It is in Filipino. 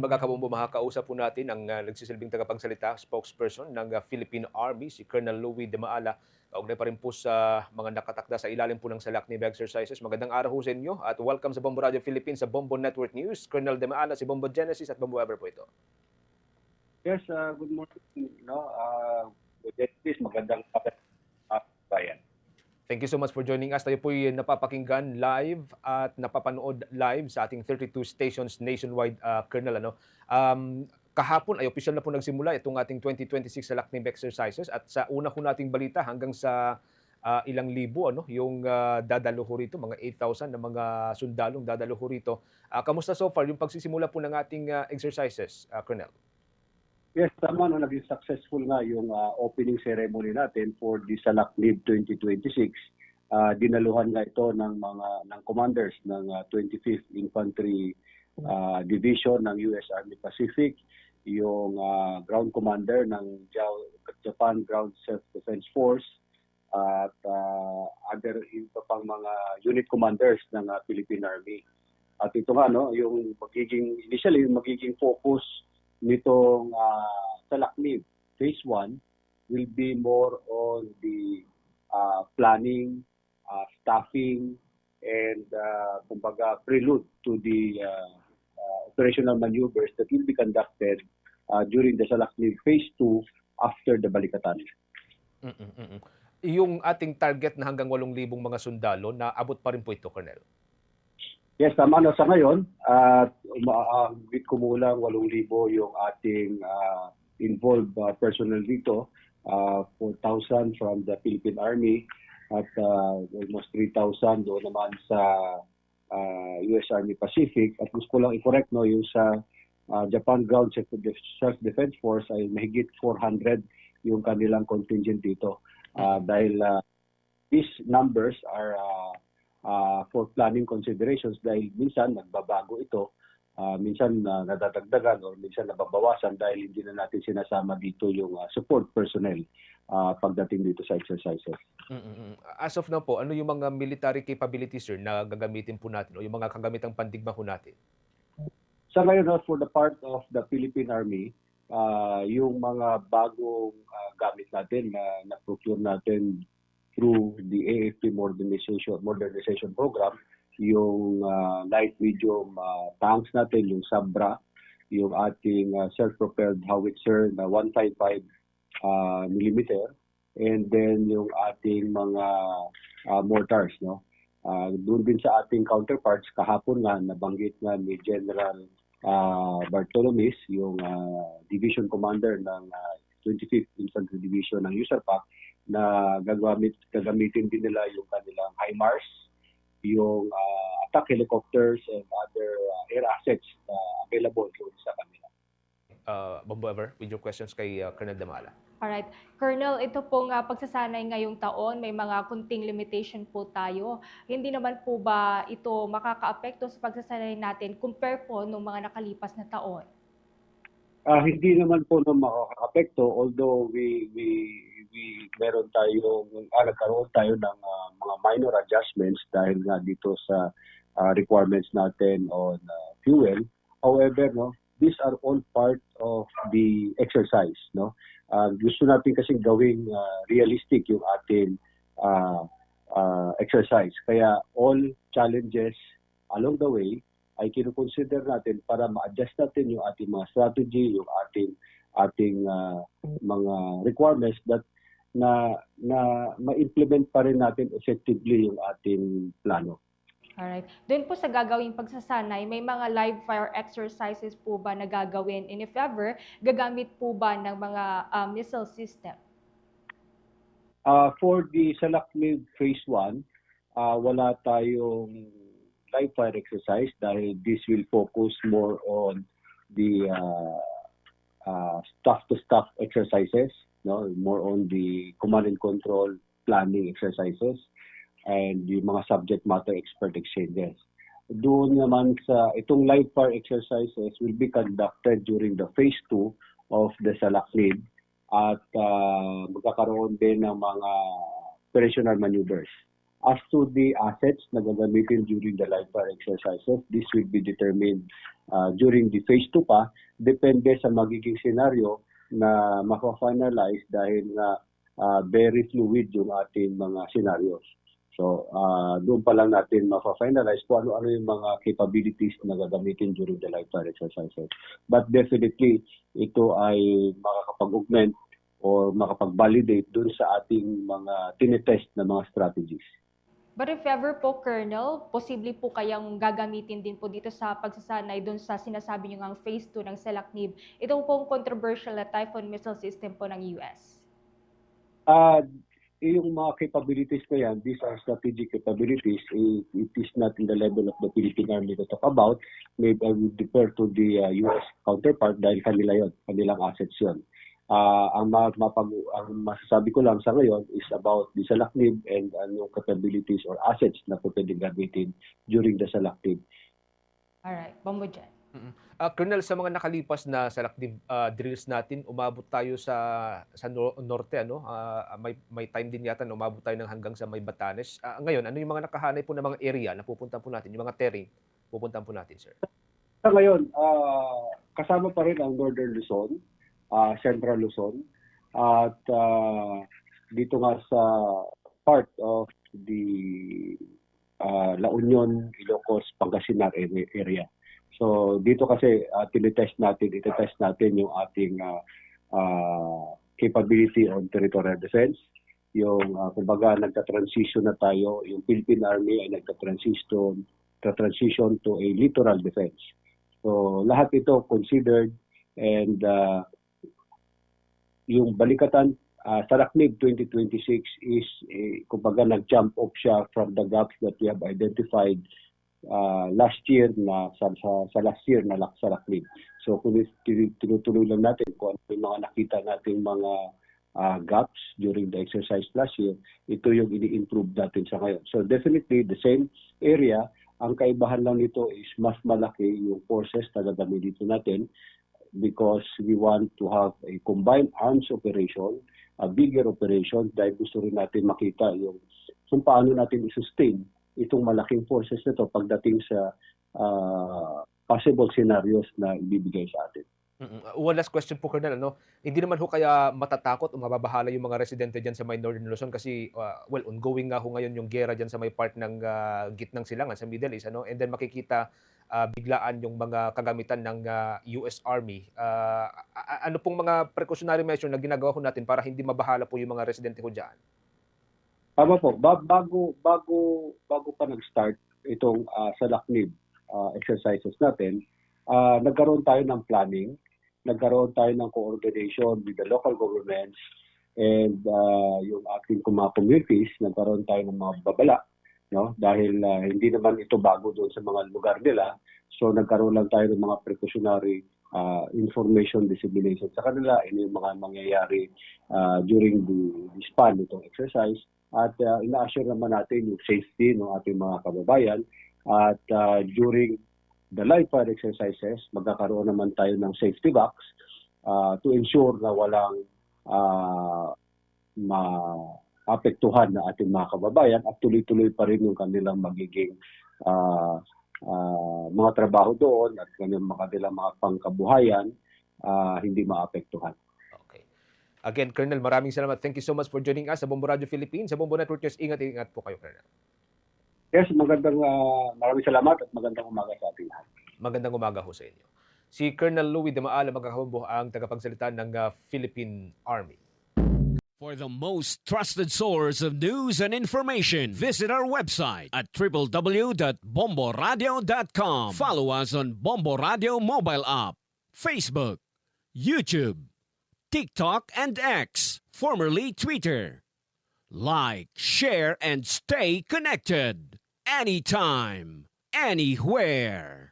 Mga kabombo, makakausap po natin ang nagsisilbing tagapagsalita, spokesperson ng Philippine Army, si Colonel Louie de Maala. Kaugnay pa rin po sa mga nakatakda sa ilalim po ng Salaknib exercises. Magandang araw ho sa inyo at welcome sa Bombo Radio Philippines sa Bombo Network News. Colonel de Maala, si Bombo Genesis at Bombo Ever po ito. Yes, good morning. Good day, please. Magandang bayan. Thank you so much for joining us. Tayo po'y napapakinggan live at napapanood live sa ating 32 stations nationwide, Colonel. Kahapon ay opisyal na po nagsimula itong ating 2026 Salaknib exercises at sa una ko nating balita hanggang sa ilang libo yung dadalo ho rito, mga 8,000 na mga sundalong dadalo ho rito. Kamusta so far yung pagsisimula po ng ating exercises, Colonel? Yes, tama na, naging successful nga yung opening ceremony natin for the Salaknib 2026. Dinaluhan nga ito ng commanders ng 25th Infantry Division ng US Army Pacific, yung ground commander ng Japan Ground Self-Defense Force, at other iba pang mga unit commanders ng Philippine Army. At ito nga, yung initially magiging focus nitong Salaknib Phase 1 will be more on the planning, staffing, and kumbaga prelude to the operational maneuvers that will be conducted during the Salaknib Phase 2 after the Balikatan. Yung ating target na hanggang 8,000 mga sundalo, naabot pa rin po ito, Colonel? Yes, tama na sa ngayon. Kumulang 8,000 yung ating involved personnel dito. 4,000 from the Philippine Army at almost 3,000 doon naman sa US Army Pacific. At gusto ko lang i-correct yung sa Japan Ground Self-Defense Force ay mahigit 400 yung kanilang contingent dito. Dahil these numbers are for planning considerations dahil minsan nagbabago ito, minsan nadadagdagan o minsan nababawasan dahil hindi na natin sinasama dito yung support personnel pagdating dito sa exercises. As of now po, ano yung mga military capabilities, sir, na gagamitin po natin o yung mga kagamitang pandigma po natin? Sa ngayon, for the part of the Philippine Army, yung mga bagong gamit natin na procure natin through the AFP modernization program, yung light medium tanks natin, yung Sabra, yung ating self-propelled howitzer na 155 millimeter, and then yung ating mga mortars. Doon din sa ating counterparts, kahapon nga, nabanggit nga ni General Bartolomis, yung division commander ng 25th Infantry Division ng USARPAC, na gagamitin din nila yung kanilang HIMARS, yung attack helicopters and other air assets na available sa kanila. Bombo Ever, with your questions kay Colonel de Maala. Alright. Colonel, ito pong pagsasanay ngayong taon, may mga kunting limitation po tayo. Hindi naman po ba ito makakaapekto sa pagsasanay natin compare po nung mga nakalipas na taon? Hindi naman po makaka-apekto, although we nagkaroon tayo ng mga minor adjustments dahil nga dito sa requirements natin on fuel. However, these are all part of the exercise. Gusto natin kasing gawing realistic yung ating exercise. Kaya all challenges along the way ay kinukonsider natin para ma-adjust natin yung ating mga strategy, yung ating mga requirements that na ma-implement pa rin natin effectively yung ating plano. Alright. Doon po sa gagawing pagsasanay, may mga live fire exercises po ba na gagawin? And if ever, gagamit po ba ng mga missile system? For the Salaknib Phase 1, wala tayong live fire exercise dahil this will focus more on the staff-to-staff exercises, more on the command and control planning exercises, and yung mga subject matter expert exchanges. Doon naman sa itong live fire exercises will be conducted during the Phase 2 of the Salaknib at magkakaroon din ng mga operational maneuvers. As to the assets na gagamitin during the live fire exercises, this will be determined during the phase 2 pa. Depende sa magiging scenario na maka-finalize dahil nga very fluid yung ating mga scenarios. So, doon pa lang natin maka-finalize kung ano-ano yung mga capabilities na gagamitin during the live fire exercises. But definitely, ito ay makakapag-augment or makapag-validate doon sa ating mga tinetest na mga strategies. But if ever po, Colonel, posible po kayang gagamitin din po dito sa pagsasanay doon sa sinasabi nyo ngang phase 2 ng Selacnib, itong pong controversial na Typhoon missile system po ng US? Yung mga capabilities na yan, these are strategic capabilities. It is not in the level of the Philippine Army to talk about. Maybe I would defer to the US counterpart dahil kanila yun, kanilang assets yun. Ang masasabi ko lang sa ngayon is about the Selacnib and ano capabilities or assets na pwedeng gamitin during the Selacnib. Alright, Bombo dyan. Colonel, sa mga nakalipas na Selacnib drills natin, umabot tayo sa norte, ano? May time din yata na umabot tayo ng hanggang sa may Batanes. Ngayon, ano yung mga nakahanay po ng mga area na pupuntahan po natin, yung mga terrain pupuntahan po natin, sir? Sa ngayon, kasama pa rin ang Northern Luzon, Central Luzon, at dito nga sa part of the La Union, Ilocos, Pangasinan area. So dito kasi itetest natin yung ating capability on territorial defense. Yung kumbaga nagka-transition na tayo, yung Philippine Army ay nagka-transition to a littoral defense. So lahat ito considered, and yung Balikatan Selacnib 2026 is kumbaga nag-jump off siya from the gaps that we have identified last year na sa last year na Selacnib. So kung tinutuloy lang natin kung ano yung mga nakita nating mga gaps during the exercise last year, ito yung ini-improve natin sa ngayon. So definitely the same area, ang kaibahan lang nito is mas malaki yung forces na gagamitin dito natin, because we want to have a combined arms operation, a bigger operation, dahil gusto rin natin makita yung kung paano natin i-sustain itong malaking forces na ito pagdating sa possible scenarios na ibibigay sa atin. One last question po, Colonel. Hindi naman ho kaya matatakot o mababahala yung mga residente dyan sa may Northern Luzon kasi, ongoing nga ho ngayon yung gera dyan sa may part ng gitnang silangan sa Middle East. And then makikita biglaan yung mga kagamitan ng US Army. Ano pong mga precautionary measure na ginagawa ho natin para hindi mabahala po yung mga residente ho dyan? Tama po. Bago pa nag-start itong Selacnib exercises natin, nagkaroon tayo ng planning, nagkaroon tayo ng coordination with the local governments and yung ating mga communities, nagkaroon tayo ng mga babala, no? Dahil hindi naman ito bago doon sa mga lugar nila. So nagkaroon lang tayo ng mga precautionary information dissemination sa kanila, ano yung mga mangyayari during the span nitong exercise. At ina-assure naman natin yung safety ng ating mga kababayan. At during the live fire exercises, magkakaroon naman tayo ng safety box to ensure na walang maapektuhan na ating mga kababayan at tuloy-tuloy pa rin yung kanilang magiging mga trabaho doon at kanilang mga pangkabuhayan hindi maapektuhan. Okay. Again, Colonel, maraming salamat. Thank you so much for joining us sa Bombo Radio Philippines. Sa Bombo Network News, ingat po kayo, Colonel. Yes, maraming salamat at magandang umaga sa ating lahat. Magandang umaga ho sa inyo. Si Colonel Louie de Maala, magkakabombo ang tagapagsalita ng Philippine Army. For the most trusted source of news and information, visit our website at www.bomboradio.com. Follow us on Bombo Radio mobile app, Facebook, YouTube, TikTok, and X, formerly Twitter. Like, share, and stay connected. Anytime, anywhere.